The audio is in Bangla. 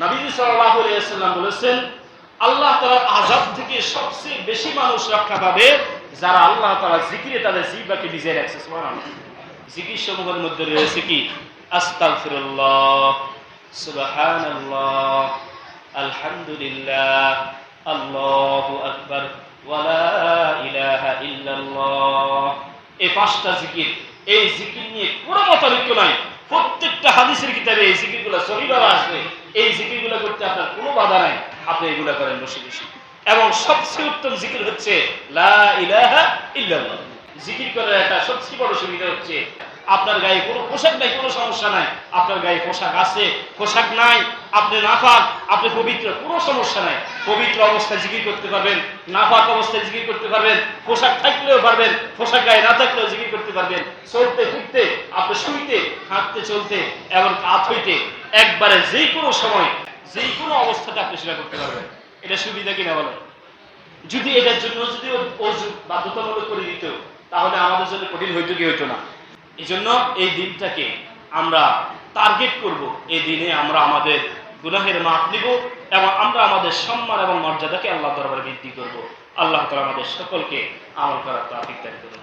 নবীজি সাল্লাল্লাহু আলাইহি ওয়াসাল্লাম বলেছেন, আল্লাহ তাআলার আযাব থেকে সবচেয়ে বেশি মানুষ রক্ষা পাবে যারা আল্লাহ তাআলার জিকিরে তাদের জিহ্বাকে ভিজিয়ে রাখছে। সুবহানাল্লাহ। জিকির সমূহের মধ্যে রয়েছে কি? আস্তাগফিরুল্লাহ, সুবহানাল্লাহ, আলহামদুলিল্লাহ, আল্লাহু আকবার, ওয়া লা ইলাহা ইল্লাল্লাহ। এই পাঁচটা জিকির, এই জিকির নিয়ে কোনো মতানৈক্য নাই। প্রত্যেকটা হাদিসের কিতাবে এই জিকিরগুলো সহিভাবে আসবে। এই জিকিরগুলো করতে আপনার কোনো বাধা নাই, আপনি এগুলো করেন বসে বসে। এবং সবচেয়ে উত্তম জিকির হচ্ছে লা ইলাহা ইল্লাল্লাহ। জিকির করার একটা সবচেয়ে বড় সুবিধা হচ্ছে আপনার গায়ে কোনো পোশাক নাই, কোনো সমস্যা নাই। আপনার গায়ে পোশাক আছে, পোশাক নাই, আপনি নাপাক, আপনি পবিত্র, কোনো সমস্যা নাই। পবিত্র অবস্থায় জিকির করতে পারবেন, নাপাক অবস্থায় জিকির করতে পারবেন, পোশাক থাকলেও পারবেন, পোশাক গায়ে না থাকলেও জিকির করতে পারবেন। চলতে ফিরতে, আপনি শুইতে, হাঁটতে, চলতে এবং কাত হইতে, একবারে যে কোনো সময়, যে কোনো অবস্থাতে আপনি সেটা করতে পারবেন। এটা সুবিধা কিনা বলেন? যদি এটার জন্য যদি ওযু বাধ্যতামূলক করে দিত, তাহলে আমাদের জন্য কঠিন হইতো কি হইতো না। এই জন্য এই দিনটাকে আমরা টার্গেট করব, এই দিনে আমরা আমাদের গুনাহের মাফ নিব এবং আমরা আমাদের সম্মান এবং মর্যাদাকে আল্লাহ দরবারে বৃদ্ধি করব। আল্লাহ তাআলা আমাদের সকলকে আমল করার তৌফিক দান করুন।